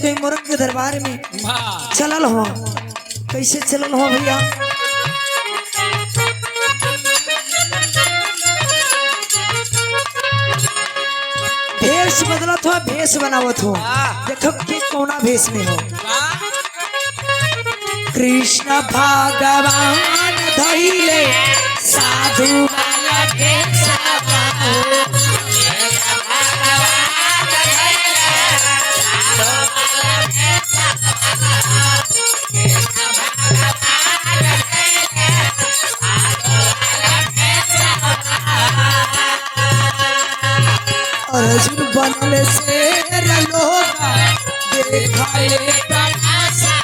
कोई मोरंग के दरबार में चलल हो। कैसे चलल हो भैया? भेष बदलत हो, भेष बनावत हो। देखो कि कौना भेष में हो। कृष्ण भगवान धइले साधु वाला भेष अर्जुन बनले शेर लोग देखले तमाशा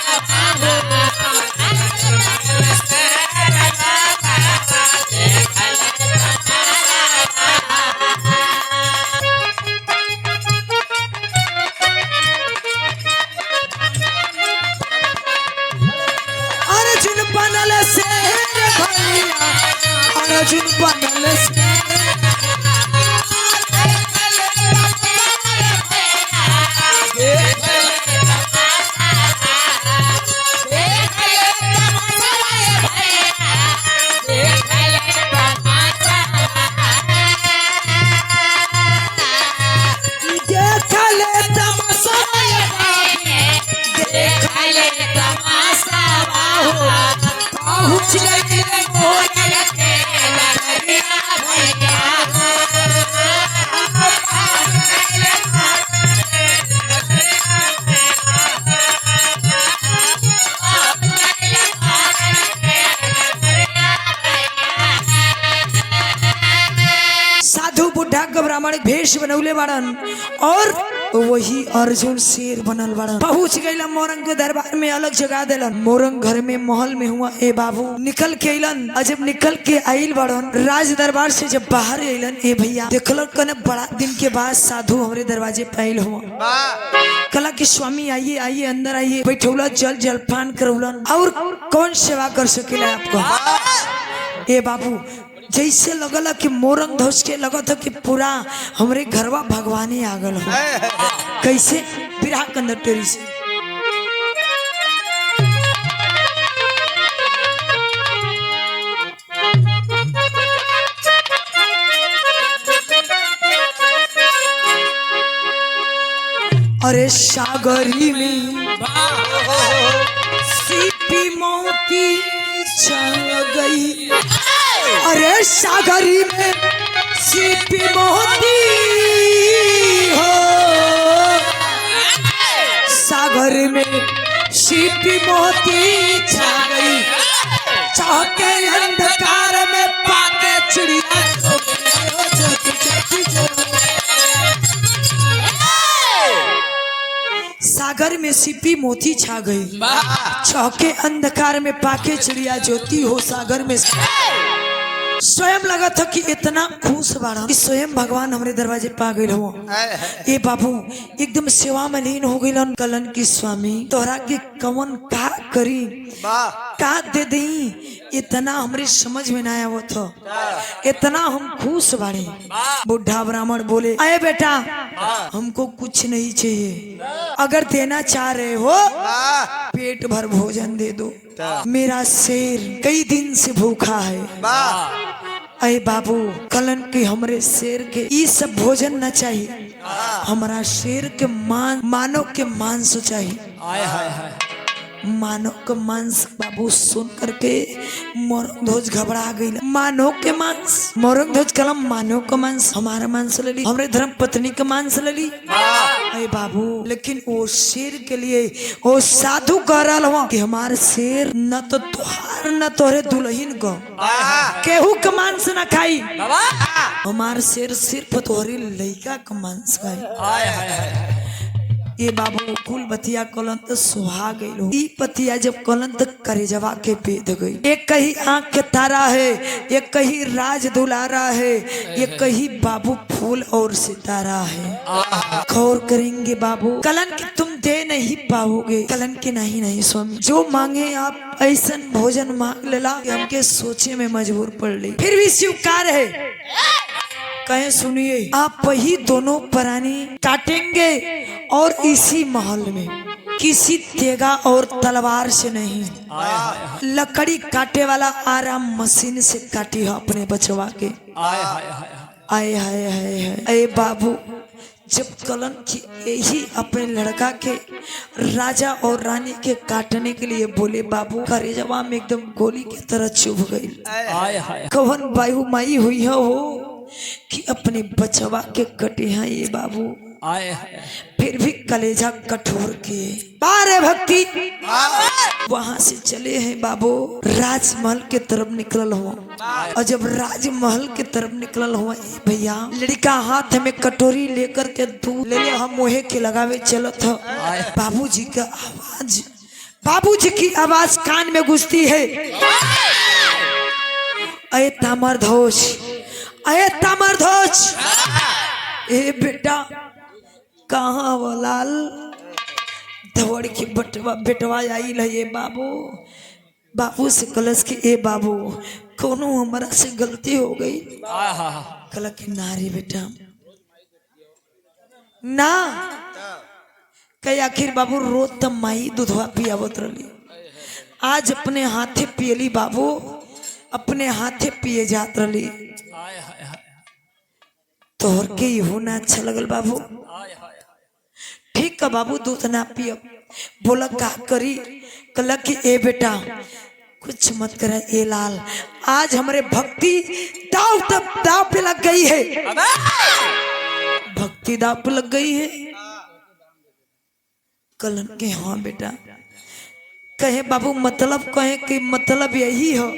अर्जुन बनले शेर भैया अर्जुन बनले शेर साधु बुढ़ा के ब्राह्मण भेष बनौले बाड़न और वही अर्जुन शेर बनल बाड़न। पहुंच गईला मोरंग के दरबार में, अलग जगा देलन। मोरंग घर में महल में हुआ ए बाबू निकल के अइलन। जब निकल के आइल बाड़न राज दरबार से, जब बाहर अइलन ए भैया देखल कने बड़ा दिन के बाद साधु हमरे दरवाजे पे आइल हुआ। कला कि स्वामी आइए आइए अंदर आइए। बैठौला जल जलपान करौलन। और कौन सेवा कर सकेला आपको ए बाबू? जैसे लगला कि मोरंग ध्वज के लगत कि पूरा हमरे घरवा भगवाने आ गल हो। कैसे? बिरहा कंडक्टरी से अरे सागरी में सीपी मोती चल गई। अरे सागरी में सीपी मोती हो, सागर में सीपी मोती छा गई। चौके अंधकार में पाके चिड़िया सागर में सीपी मोती छा गई। चौके अंधकार में पाके चिड़िया ज्योति हो। सागर में स्वयं लगा था कि इतना खुश बाड़ा कि स्वयं भगवान हमरे दरवाजे पे आ गए हो। ए बाबू एकदम सेवा में लीन हो गइलन। कलन की स्वामी तोहरा के कवन का करी का दे दई, इतना हमरे समझ में ना आवत हो। इतना हम खुश बाड़े। बुढ़ा ब्राह्मण बोले अरे बेटा हमको कुछ नहीं चाहिए, अगर देना चाह रहे हो पेट भर भोजन दे दो। मेरा शेर कई दिन से भूखा है। अरे बाबू कलन के हमरे शेर के ये सब भोजन न चाहिए, हमारा शेर के मानव के मांस चाहिए। मानव का मांस बाबू सुन करके मोरंग ध्वज घबरा गई। मानव के मांस, मोरंग ध्वज कलम मानव का मांस, हमारा मांस ले ली, हमारे धर्म पत्नी का मांस ले ली। अरे बाबू लेकिन वो शेर के लिए वो साधु कह रहा हुआ कि हमारे शेर न तो तुहार न तोहरे दुल्हन को केहू का मांस न खाई, हमारे शेर सिर्फ तोहरे लड़का का मांस खाई। ये बाबू कुल बतिया कलन तो सुहा गई। ई पतिया जब कलन तक करेजवा के बेद गई। एक कहीं आंख के तारा है, एक कहीं राज दुलारा है, एक कहीं बाबू फूल और सितारा है। खौर करेंगे बाबू कलन की तुम दे नहीं पाओगे। कलन की नहीं नहीं स्वामी, जो मांगे आप ऐसा भोजन मांग लेला कि हमके सोचे में मजबूर पड़ ली, फिर भी स्वीकार है। कहे सुनिए आप वही दोनों प्राणी काटेंगे और इसी महल में किसी तेगा और तलवार से नहीं, लकड़ी काटे वाला आराम मशीन से काटी है अपने बचवा के। आए हाय हाय हाय। अरे बाबू, जब कलन की यही अपने लड़का के राजा और रानी के काटने के लिए बोले, बाबू करेजवा में एकदम गोली की तरह चुभ गई। कवन वायु माई हुई है वो कि अपने बचवा के कटे हैं ये बाबू। फिर भी कलेजा कठोर के बारे भक्ति वहां से चले हैं बाबू, राजमहल के तरफ निकलल हुआ। और जब राजमहल के तरफ निकलल हुआ भैया, लड़का हाथ में कटोरी लेकर के दूध ले हम मुहे के लगावे चलत हो। बाबूजी का आवाज, बाबूजी की आवाज कान में गुजती है, अये तामरध्वज, अये तामरध्वज। ए बेटा कहाँ वो लाल? दौड़ के बेटवा आई है बाबू। बाबू से कलश के ए बाबू कोनो हमारा से गलती हो गई। कल के नारी बेटा ना कई आखिर बाबू रोज तब माई दूधवा पियावत रही, आज अपने हाथे पियली बाबू, अपने हाथे पिए जात रही। तोहर के होना अच्छा लगल बाबू। ठीक है बाबू, दूध ना पियो। बोला का करी? कल कि ए बेटा कुछ मत करे ए लाल, आज हमारे भक्ति दाव पे लग गई है, भक्ति दाव पे लग गई है। कलन के हाँ बेटा। कहे बाबू मतलब कहे कि मतलब यही हो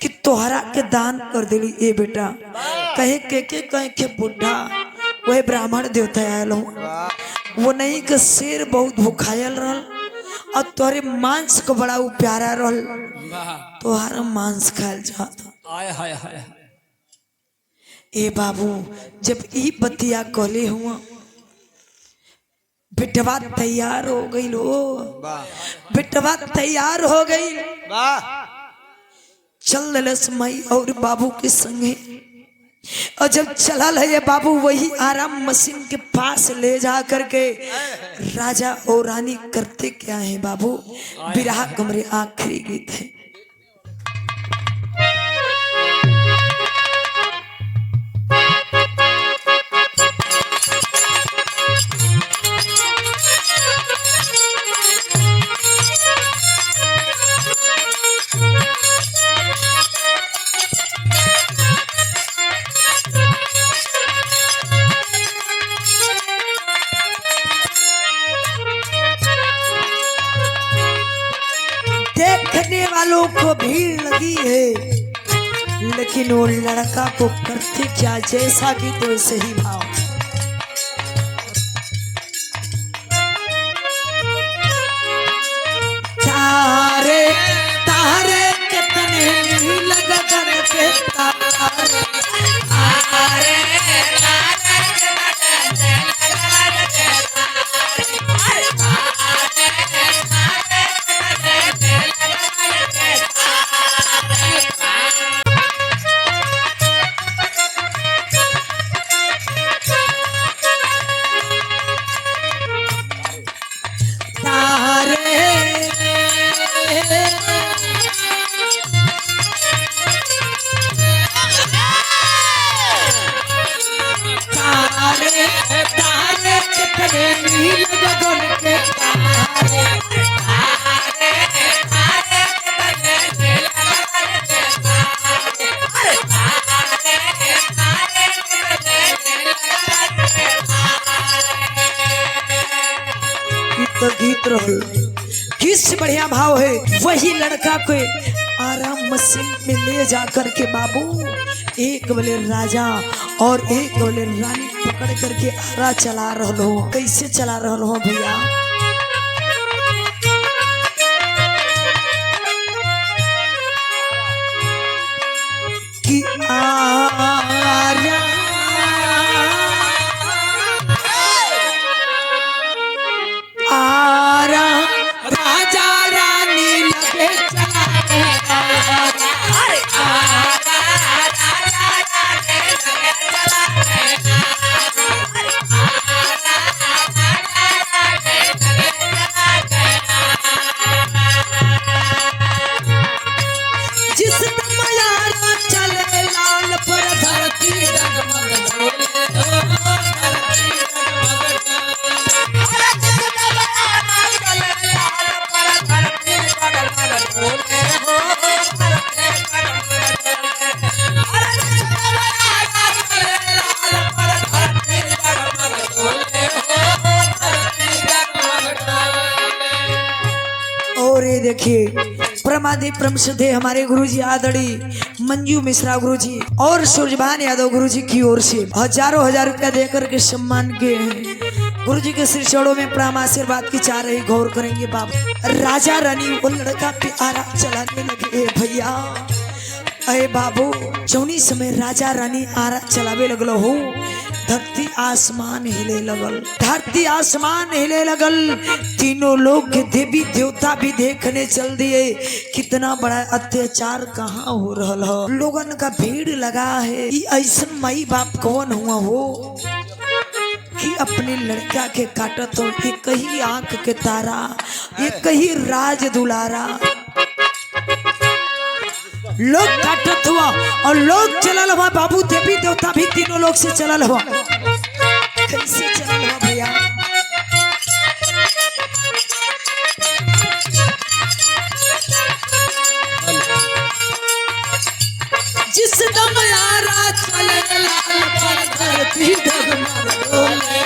कि तोहरा के दान कर दिली ए बेटा। कहे के बुढ़ा वह ब्राह्मण देवता आयल हो, वो नहीं के शेर बहुत भूखायल रहल और तोहरे मांस को बड़ा प्यारा रहल, तोहरा मांस खायल जाता। ए बाबू जब ई बतिया कहले हुआ, बेटवा तैयार हो गई लो, बेटवा तैयार हो गई। चल दलस माई और बाबू के संगे। और जब चला है बाबू वही आराम मशीन के पास ले जा करके राजा और रानी करते क्या है बाबू? बिरहा कमरे आखिरी गीत है। देखने वालों को भीड़ लगी है, लेकिन वो लड़का को करते क्या जैसा कि तो वैसे ही भाव। तारे तारे कितने लगा करके तारे, तारे तो गीत रहल किस बढ़िया भाव है। वही लड़का को आराम मशीन में ले जा करके बाबू एक बोले राजा और एक बोले रानी पकड़ करके आरा चला रहल हो। कैसे चला रहल हो भैया? कि आरा आरा राजा रानी लगे चलाने, अरे आरा राजा रानी लगे चलाने, अरे आरा राजा रानी परमाधि परम श्रद्धेय हमारे गुरुजी आदरणीय मंजू मिश्रा गुरुजी और सूरजभान यादव गुरुजी की ओर से हजारों हजार रुपया देकर के सम्मान किए हैं। गुरुजी के श्री चरणों में प्राम आशीर्वाद की चाह रही गौर करेंगे बाबू। राजा रानी वो लड़का प्यारा चलाने लगे भैया। अरे बाबू जौनी समय राजा रानी आरा चलावे लगल हो, धरती आसमान हिले लगल, धरती आसमान हिले लगल। तीनों लोग देवी देवता भी देखने चल दिए कितना बड़ा अत्याचार कहाँ हो रहल है। लोगन का भीड़ लगा है। ऐसा माई बाप कौन हुआ हो कि अपने लड़का के काटत हो। एक ही आंख के तारा, एक ही राज दुलारा, लोग काटत हुआ और लोग चलल हुआ बाबू। देवी देवता भी तीनों लोग से चलल हुआ। कैसे चलल हुआ भैया? जिस दम यारा चले लाल पर धरती डगमगोले,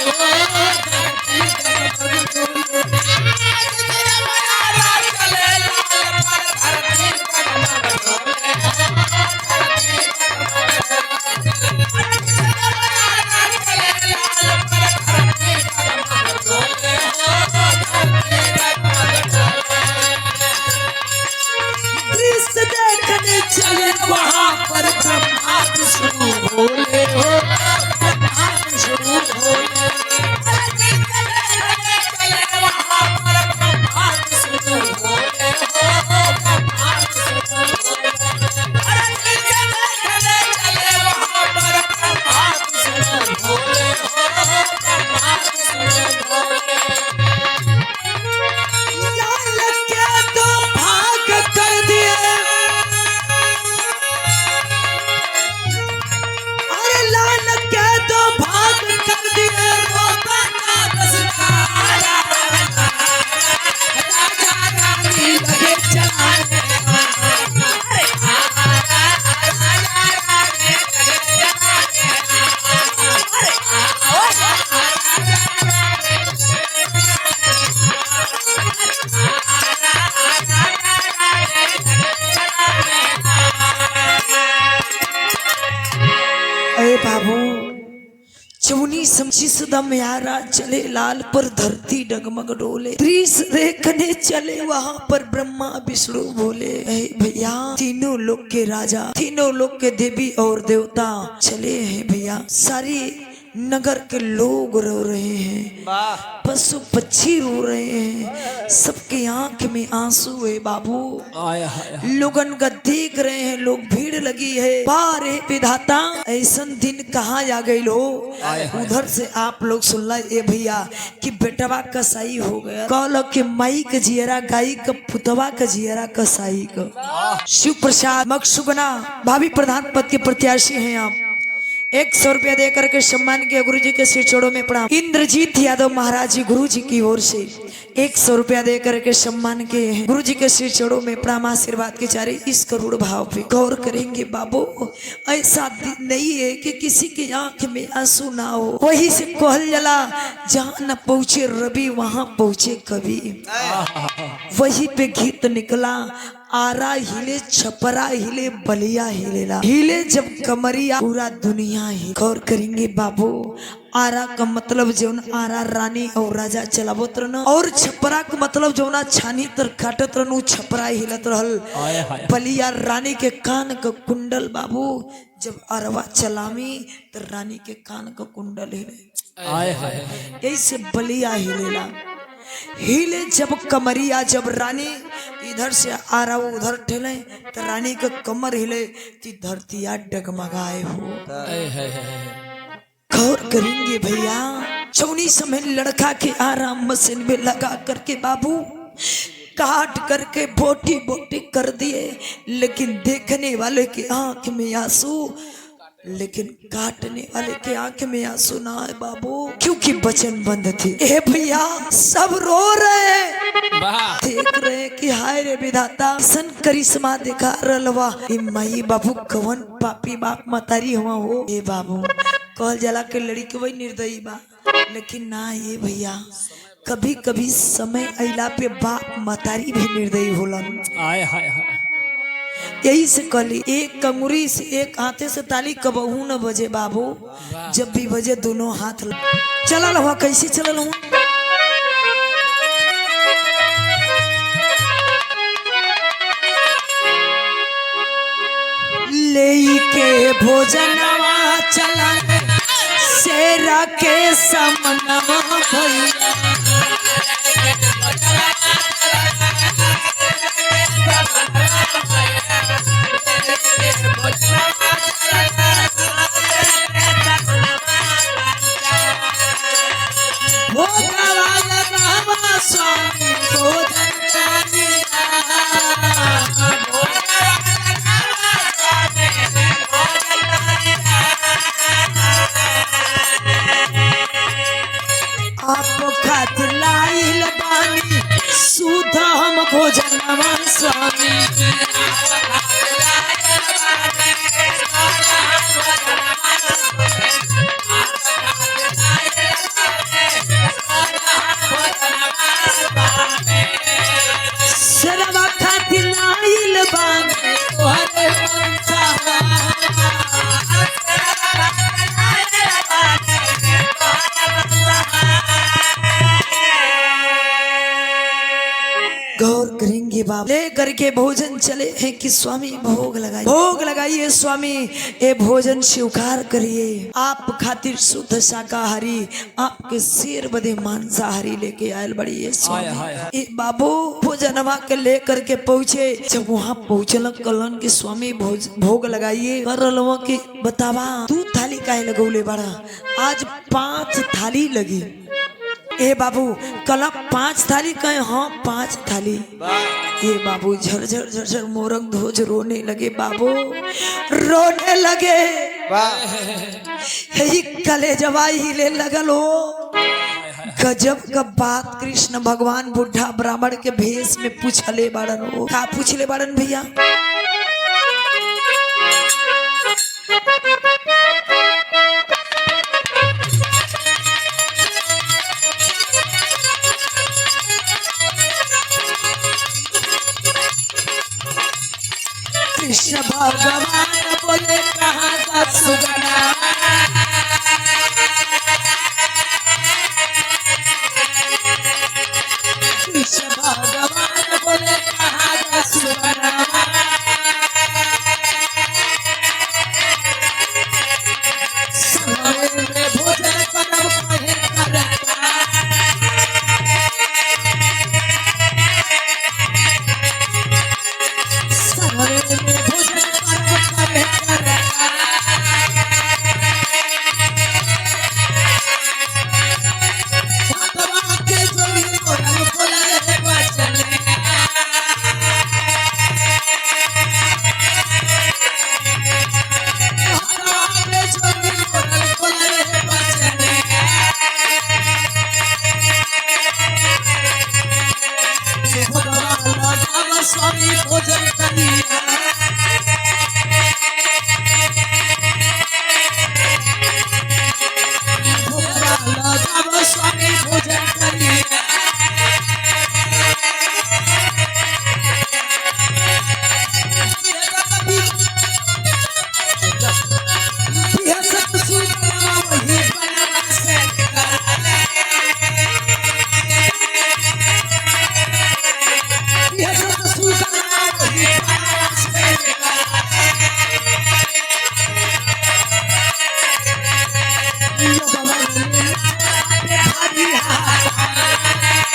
वहाँ पर ब्रह्मांड शुरू बोले हो, ब्रह्मांड शुरू बोले, वहाँ पर ब्रह्मांड शुरू बोले हो, ब्रह्मांड शुरू बोले, चले वहाँ पर ब्रह्मांड शुरू बोले हो, ब्रह्मांड शुरू बोले। लाल के तो भाग कर दिए, चौनी समझी दम यारा चले लाल पर धरती डगमग डोले, त्रिस देखने चले वहाँ पर ब्रह्मा विष्णु बोले। भैया तीनों लोग के राजा, तीनों लोग के देवी और देवता चले हैं भैया। सारी नगर के लोग रो रहे हैं, पशु पक्षी रो रहे हैं, सबके आंख में आंसू है बाबू। लोगन का देख रहे हैं, लोग भीड़ लगी है। बारे विधाता ऐसा दिन कहाँ आ गई लो। उधर से आप लोग सुन ला ए भैया कि बेटवा कसाई हो गया। कहलो कि माई का जियरा गाई का पुतवा का जियरा कसाई का। शिव प्रसाद मकसुगना भाभी प्रधान पद के प्रत्याशी हैं आप। 100 रुपया दे करके सम्मान किया गुरु जी के श्री चरणों में प्रणाम। इंद्रजीत यादव महाराज जी गुरु जी की ओर से 100 रुपया दे करके सम्मान किए हैं। गुरु जी के श्री चरणों में प्रणाम आशीर्वाद के चारे इस करोड़ भाव पे गौर करेंगे बाबू। ऐसा दिन नहीं है कि किसी की आंख में आंसू ना हो। वही से कहल जला जहाँ न पहुंचे रवि वहां पहुंचे कवि। वही पे गीत निकला, आरा हिले छपरा हिले बलिया हिलेला, हिले जब कमरिया पूरा दुनिया ही। गौर करेंगे बाबू। आरा का मतलब जौन आरा रानी और राजा चलावत रहन, और छपरा का मतलब जौना छानी तर काटत रहन छपरा हिलत रहल। बलिया रानी के कान का कुंडल बाबू, जब अरवा चलामी तो रानी के कान का कुंडल हिले। ऐसे बलिया हिलेला, हिले जब कमरिया, जब रानी इधर से आ रहा हो उधर ठेले तो रानी का कमर हिले कि धरतिया डगमगाए हो। गौर करेंगे भैया। चौनी समय लड़का के आराम मशीन में लगा करके बाबू काट करके बोटी बोटी कर दिए, लेकिन देखने वाले की आंख में आंसू, लेकिन काटने वाले के आंख में आंसू ना है बाबू, क्योंकि वचन बंद थी। ए भैया सब रो रहे हैं, देख रहे हैं कि हाय रे विधाता सन करिश्मा दिखा रलवा। ए माई बाबू कवन पापी बाप मतारी हुआ हो। ए बाबू कहल जला के लड़की वही निर्दयी बा, लेकिन ना ये भैया कभी कभी समय अइला पे बाप मतारी भी निर्दयी होलन। यही से कली एक कंगुरी से एक हाथे से ताली कबहू न बजे बाबू, जब भी बजे दोनों हाथ चलल हुआ। कैसे चलल हुआ? ले के भोजनवा चलल शेरा के समनवा भैया, स्वामी आप खातिर लाइल बानी सुध हम भोजनवा स्वामी, शरवा खातिर लाइल बानी तोहरे मनसा गौर करेंगे बाबा। ले करके भोजन चले हैं कि स्वामी भोग लगाइए, भोग लगाइए स्वामी, ये भोजन स्वीकार करिए। आप खातिर शुद्ध शाकाहारी, आपके सिर बदे मांसाहारी लेके आयल बड़ी है स्वामी। बाबू भोजनवा के लेकर के पहुँचे, जब वहाँ पहुँचल कलन के स्वामी भोग लगाइए करलवा के बतावा तू थाली काहे लगौले बड़ा? आज 5 थाली लगी। ए बाबू कल 5 थाली कहे? हाँ 5 थाली। ये बाबू झरझर झरझर मोरंग ध्वज रोने लगे बाबू, रोने लगे। यही कलेजवा हिले लगल हो। गजब का बात कृष्ण भगवान बुढ़ा ब्राह्मण के भेष में पूछले बाड़न हो। का पूछले बाड़न भैया? कृष्ण भगवान बोले कहाँ का सुगना